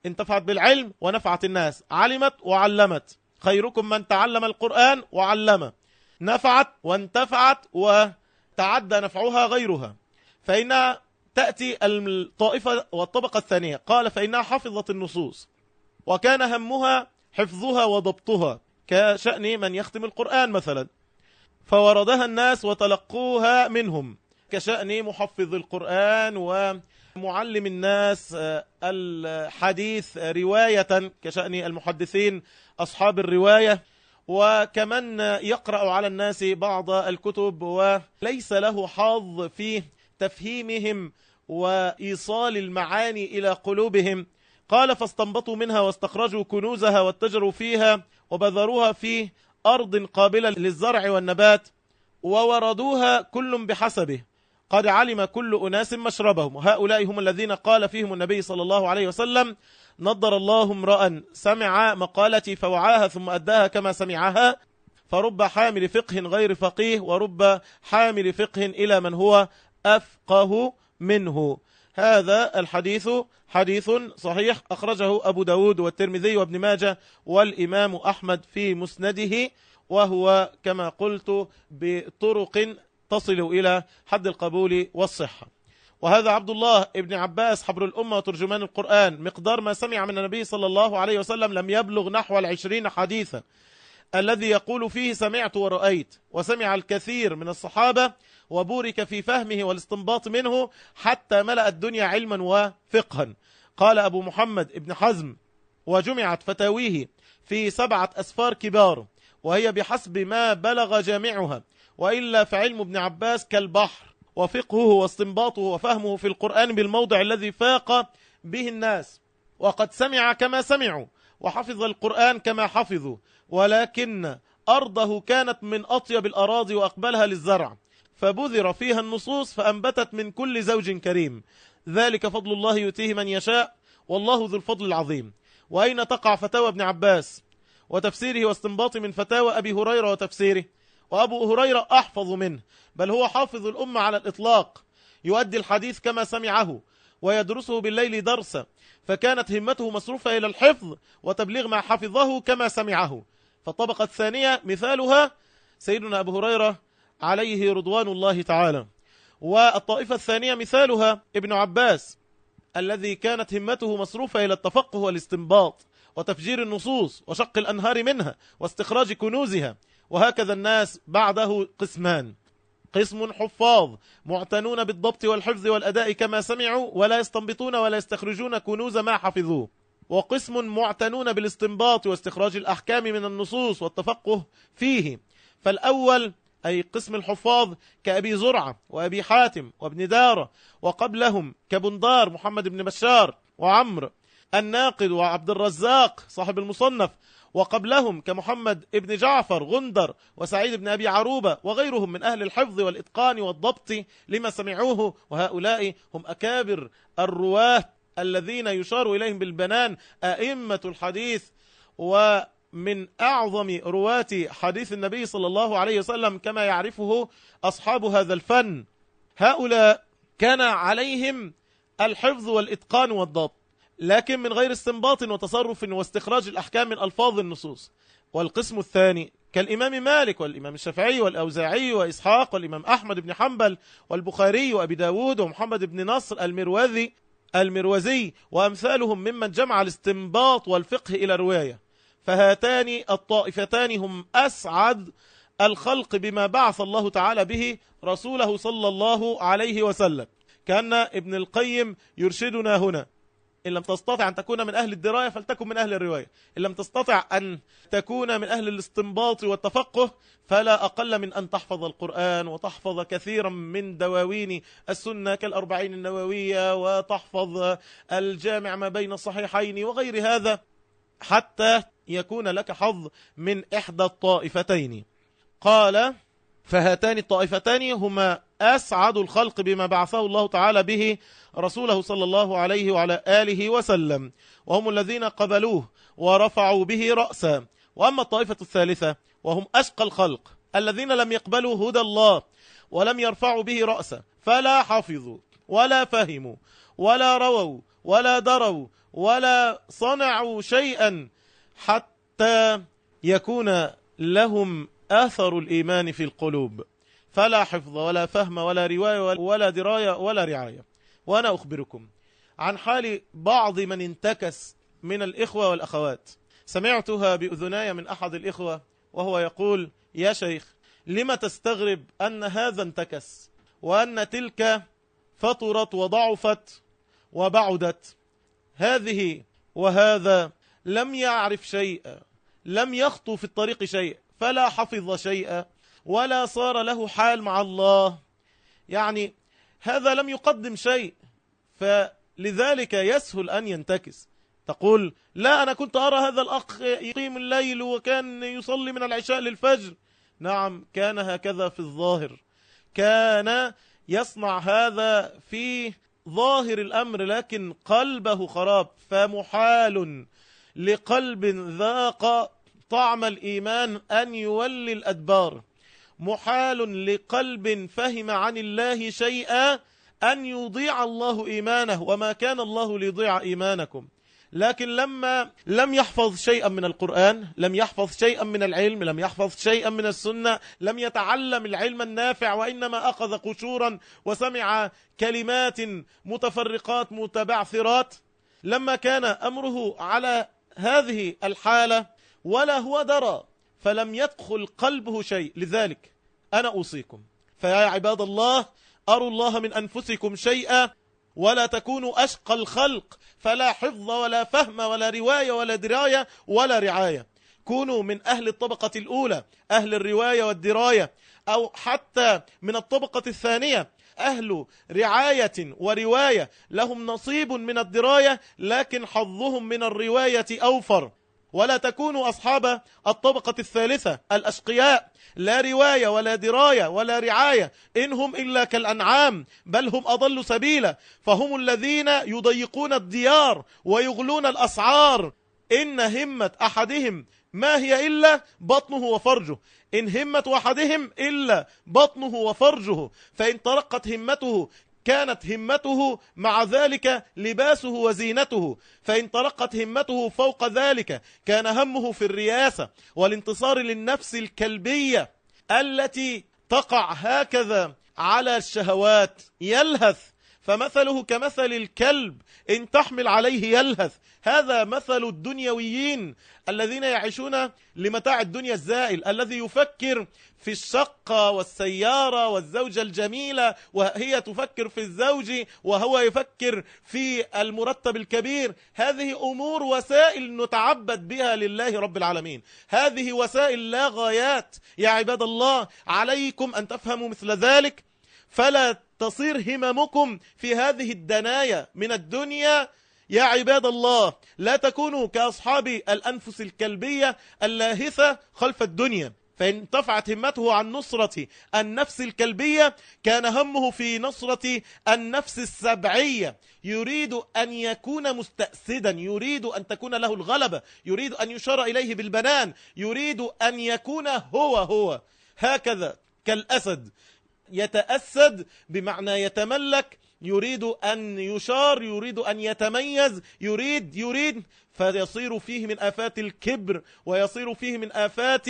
انتفعت بالعلم ونفعت الناس، علمت وعلمت، خيركم من تعلم القرآن وعلمه، نفعت وانتفعت وتعدى نفعها غيرها. فإنها تأتي الطائفة والطبقة الثانية، قال: فإنها حفظت النصوص وكان همها حفظها وضبطها، كشأن من يختم القرآن مثلا، فوردها الناس وتلقوها منهم، كشأن محفظ القرآن ومعلم الناس الحديث رواية، كشأن المحدثين أصحاب الرواية، وكمن يقرأ على الناس بعض الكتب وليس له حظ في تفهيمهم وإيصال المعاني إلى قلوبهم. قال: فاستنبطوا منها واستخرجوا كنوزها واتجروا فيها وبذروها في أرض قابلة للزرع والنبات، ووردوها كل بحسبه، قد علم كل أناس مشربهم. وهؤلاء هم الذين قال فيهم النبي صلى الله عليه وسلم: نضر الله امرأ سمع مقالتي فوعاها ثم أداها كما سمعها، فرب حامل فقه غير فقيه، ورب حامل فقه إلى من هو أفقه منه. هذا الحديث حديث صحيح، أخرجه أبو داود والترمذي وابن ماجه والإمام أحمد في مسنده، وهو كما قلت بطرق تصل إلى حد القبول والصحة. وهذا عبد الله ابن عباس حبر الأمة وترجمان القرآن، مقدار ما سمع من النبي صلى الله عليه وسلم لم يبلغ نحو 20 حديثا، الذي يقول فيه سمعت ورأيت، وسمع الكثير من الصحابة وبورك في فهمه والاستنباط منه حتى ملأ الدنيا علما وفقها. قال أبو محمد ابن حزم: وجمعت فتاويه في 7 أسفار كبار، وهي بحسب ما بلغ جامعها، وإلا فعلم ابن عباس كالبحر، وفقهه واستنباطه وفهمه في القرآن بالموضع الذي فاق به الناس، وقد سمع كما سمعوا وحفظ القرآن كما حفظوا، ولكن أرضه كانت من أطيب الأراضي وأقبلها للزرع، فبذر فيها النصوص فأنبتت من كل زوج كريم، ذلك فضل الله يؤتيه من يشاء، والله ذو الفضل العظيم. وأين تقع فتاوى ابن عباس وتفسيره واستنباط من فتاوى أبي هريرة وتفسيره؟ وأبو هريرة أحفظ منه، بل هو حافظ الأمة على الإطلاق، يؤدي الحديث كما سمعه ويدرسه بالليل درسا، فكانت همته مصروفة إلى الحفظ وتبليغ ما حفظه كما سمعه. فالطبقة الثانية مثالها سيدنا أبو هريرة عليه رضوان الله تعالى، والطائفة الثانية مثالها ابن عباس الذي كانت همته مصروفة إلى التفقه والاستنباط وتفجير النصوص وشق الأنهار منها واستخراج كنوزها. وهكذا الناس بعده قسمان: قسم حفاظ معتنون بالضبط والحفظ والأداء كما سمعوا ولا يستنبطون ولا يستخرجون كنوز ما حفظوه، وقسم معتنون بالاستنباط واستخراج الأحكام من النصوص والتفقه فيه. فالأول أي قسم الحفاظ كأبي زرعة وأبي حاتم وابن دارة، وقبلهم كبندار محمد بن بشار وعمر الناقد وعبد الرزاق صاحب المصنف، وقبلهم كمحمد ابن جعفر غندر وسعيد بن أبي عروبة وغيرهم من أهل الحفظ والإتقان والضبط لما سمعوه. وهؤلاء هم أكابر الرواة الذين يشار إليهم بالبنان، أئمة الحديث ومن أعظم رواة حديث النبي صلى الله عليه وسلم كما يعرفه أصحاب هذا الفن. هؤلاء كان عليهم الحفظ والإتقان والضبط، لكن من غير استنباط وتصرف واستخراج الأحكام من ألفاظ النصوص. والقسم الثاني كالإمام مالك والإمام الشافعي والأوزاعي وإسحاق والإمام أحمد بن حنبل والبخاري وأبي داود ومحمد بن نصر المروزي وأمثالهم ممن جمع الاستنباط والفقه إلى رواية. فهاتان الطائفتان هم أسعد الخلق بما بعث الله تعالى به رسوله صلى الله عليه وسلم، كأن ابن القيم يرشدنا هنا: إن لم تستطع أن تكون من أهل الدراية فلتكن من أهل الرواية، إن لم تستطع أن تكون من أهل الاستنباط والتفقه فلا أقل من أن تحفظ القرآن وتحفظ كثيرا من دواوين السنة كالأربعين النووية، وتحفظ الجامع ما بين الصحيحين وغير هذا، حتى يكون لك حظ من إحدى الطائفتين. قال: فهاتان الطائفتان هما أسعد الخلق بما بعثه الله تعالى به رسوله صلى الله عليه وعلى آله وسلم، وهم الذين قبلوه ورفعوا به رأسا. وأما الطائفة الثالثة وهم أشقى الخلق الذين لم يقبلوا هدى الله ولم يرفعوا به رأسا، فلا حفظوا ولا فهموا ولا رووا ولا دروا ولا صنعوا شيئا حتى يكون لهم أثر الإيمان في القلوب، فلا حفظ ولا فهم ولا رواية ولا دراية ولا رعاية. وأنا أخبركم عن حال بعض من انتكس من الإخوة والأخوات، سمعتها بأذناي من أحد الإخوة وهو يقول: يا شيخ، لما تستغرب أن هذا انتكس وأن تلك فطرت وضعفت وبعدت؟ هذه وهذا لم يعرف شيئا، لم يخطو في الطريق شيئا، فلا حفظ شيئا ولا صار له حال مع الله، يعني هذا لم يقدم شيء، فلذلك يسهل أن ينتكس. تقول: لا، أنا كنت أرى هذا الأخ يقيم الليل وكان يصلي من العشاء للفجر. نعم، كان هكذا في الظاهر، كان يصنع هذا في ظاهر الأمر، لكن قلبه خراب. فمحال لقلب ذاق طعم الإيمان أن يولي الأدبار، محال لقلب فهم عن الله شيئا أن يضيع الله إيمانه، وما كان الله ليضيع إيمانكم. لكن لما لم يحفظ شيئا من القرآن، لم يحفظ شيئا من العلم، لم يحفظ شيئا من السنة، لم يتعلم العلم النافع، وإنما أخذ قشورا وسمع كلمات متفرقات متبعثرات، لما كان أمره على هذه الحالة ولا هو درى، فلم يدخل قلبه شيء. لذلك أنا أوصيكم فيا عباد الله، أروا الله من أنفسكم شيئا ولا تكونوا أشقى الخلق، فلا حفظ ولا فهم ولا رواية ولا دراية ولا رعاية. كونوا من أهل الطبقة الأولى، أهل الرواية والدراية، أو حتى من الطبقة الثانية، أهل رعاية ورواية لهم نصيب من الدراية لكن حظهم من الرواية أوفر. ولا تكونوا أصحاب الطبقة الثالثة الأشقياء، لا رواية ولا دراية ولا رعاية، إنهم إلا كالأنعام بل هم أضل سبيلا، فهم الذين يضيقون الديار ويغلون الأسعار. إن همة أحدهم ما هي إلا بطنه وفرجه، إن همة أحدهم إلا بطنه وفرجه، فإن ترقت همته كانت همته مع ذلك لباسه وزينته، فإن ترقت همته فوق ذلك كان همه في الرياسة والانتصار للنفس الكلبية التي تقع هكذا على الشهوات، يلهث، فمثله كمثل الكلب إن تحمل عليه يلهث. هذا مثل الدنيويين الذين يعيشون لمتاع الدنيا الزائل، الذي يفكر في الشقة والسيارة والزوجة الجميلة وهي تفكر في الزوج وهو يفكر في المرتب الكبير. هذه أمور وسائل نتعبد بها لله رب العالمين، هذه وسائل لا غايات. يا عباد الله، عليكم أن تفهموا مثل ذلك، فلا تصير هممكم في هذه الدنايا من الدنيا. يا عباد الله، لا تكونوا كأصحاب الأنفس الكلبية اللاهثة خلف الدنيا، فإن ارتفعت همته عن نصرة النفس الكلبية كان همه في نصرة النفس السبعية، يريد أن يكون مستأسدا، يريد أن تكون له الغلبة، يريد أن يشار إليه بالبنان، يريد أن يكون هو هكذا كالأسد، يتأسد بمعنى يتملك، يريد أن يشار، يريد أن يتميز، يريد فيصير فيه من آفات الكبر، ويصير فيه من آفات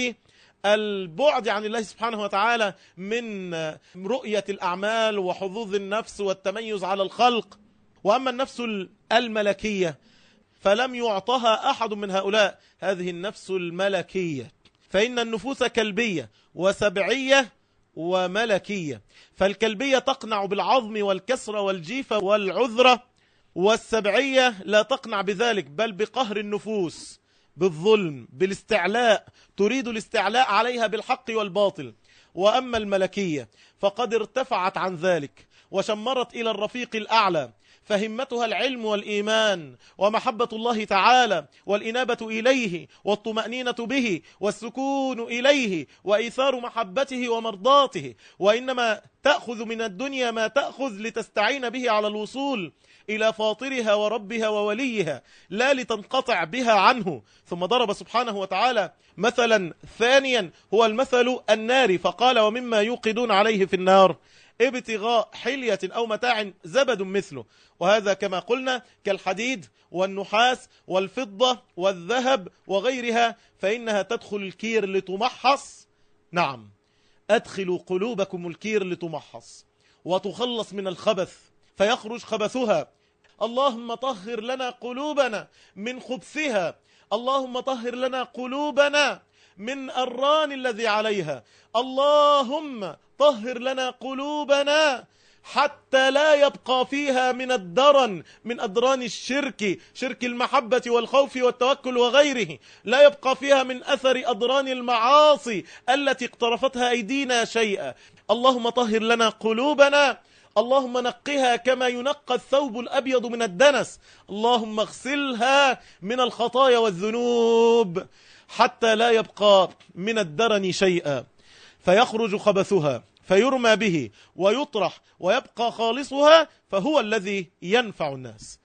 البعد عن الله سبحانه وتعالى، من رؤية الأعمال وحظوظ النفس والتميز على الخلق. وأما النفس الملكية فلم يعطها أحد من هؤلاء، هذه النفس الملكية، فإن النفوس كلبية وسبعية وملكية. فالكلبية تقنع بالعظم والكسرة والجيفة والعذرة، والسبعية لا تقنع بذلك، بل بقهر النفوس، بالظلم، بالاستعلاء، تريد الاستعلاء عليها بالحق والباطل. وأما الملكية فقد ارتفعت عن ذلك وشمرت إلى الرفيق الأعلى، فهمتها العلم والإيمان ومحبة الله تعالى والإنابة إليه والطمأنينة به والسكون إليه وإيثار محبته ومرضاته، وإنما تأخذ من الدنيا ما تأخذ لتستعين به على الوصول إلى فاطرها وربها ووليها، لا لتنقطع بها عنه. ثم ضرب سبحانه وتعالى مثلا ثانيا هو المثل النار، فقال ومما يوقدون عليه في النار ابتغاء حلية أو متاع زبد مثله. وهذا كما قلنا كالحديد والنحاس والفضة والذهب وغيرها، فإنها تدخل الكير لتمحص. نعم، أدخلوا قلوبكم الكير لتمحص وتخلص من الخبث فيخرج خبثها. اللهم طهر لنا قلوبنا من خبثها، اللهم طهر لنا قلوبنا من الران الذي عليها، اللهم طهر لنا قلوبنا حتى لا يبقى فيها من الدرن، من أدران الشرك، شرك المحبة والخوف والتوكل وغيره، لا يبقى فيها من أثر أدران المعاصي التي اقترفتها أيدينا شيئا. اللهم طهر لنا قلوبنا، اللهم نقها كما ينقى الثوب الأبيض من الدنس، اللهم اغسلها من الخطايا والذنوب حتى لا يبقى من الدرن شيئا، فيخرج خبثها فيرمى به ويطرح ويبقى خالصها، فهو الذي ينفع الناس.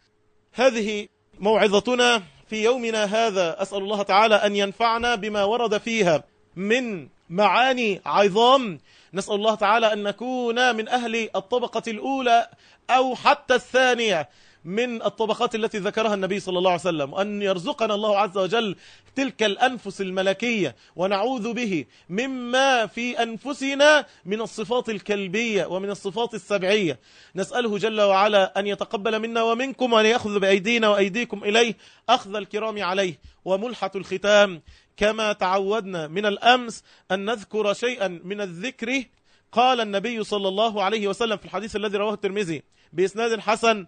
هذه موعظتنا في يومنا هذا، أسأل الله تعالى أن ينفعنا بما ورد فيها من معاني عظام. نسأل الله تعالى أن نكون من أهل الطبقة الأولى أو حتى الثانية من الطبقات التي ذكرها النبي صلى الله عليه وسلم، وأن يرزقنا الله عز وجل تلك الأنفس الملكية، ونعوذ به مما في أنفسنا من الصفات الكلبية ومن الصفات السبعية. نسأله جل وعلا أن يتقبل منا ومنكم، وأن يأخذ بأيدينا وأيديكم إليه أخذ الكرام عليه. وملحة الختام كما تعودنا من الأمس أن نذكر شيئا من الذكر. قال النبي صلى الله عليه وسلم في الحديث الذي رواه الترمذي بإسناد حسن: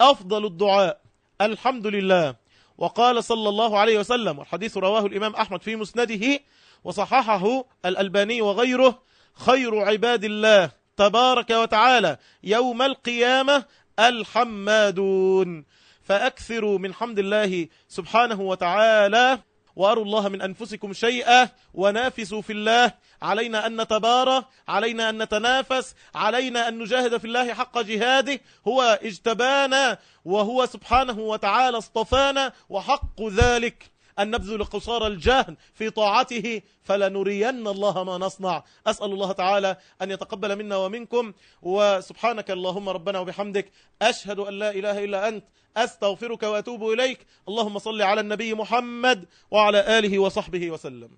أفضل الدعاء الحمد لله. وقال صلى الله عليه وسلم، والحديث رواه الإمام أحمد في مسنده وصححه الألباني وغيره: خير عباد الله تبارك وتعالى يوم القيامة الحمادون. فأكثروا من حمد الله سبحانه وتعالى، وأروا الله من أنفسكم شيئا، ونافسوا في الله. علينا أن نتبارى، علينا أن نتنافس، علينا أن نجاهد في الله حق جهاده. هو اجتبانا وهو سبحانه وتعالى اصطفانا، وحق ذلك أن نبذل قصار الجهد في طاعته، فلنرين الله ما نصنع. أسأل الله تعالى أن يتقبل منا ومنكم، وسبحانك اللهم ربنا وبحمدك، أشهد أن لا إله إلا أنت، أستغفرك وأتوب إليك. اللهم صل على النبي محمد وعلى آله وصحبه وسلم.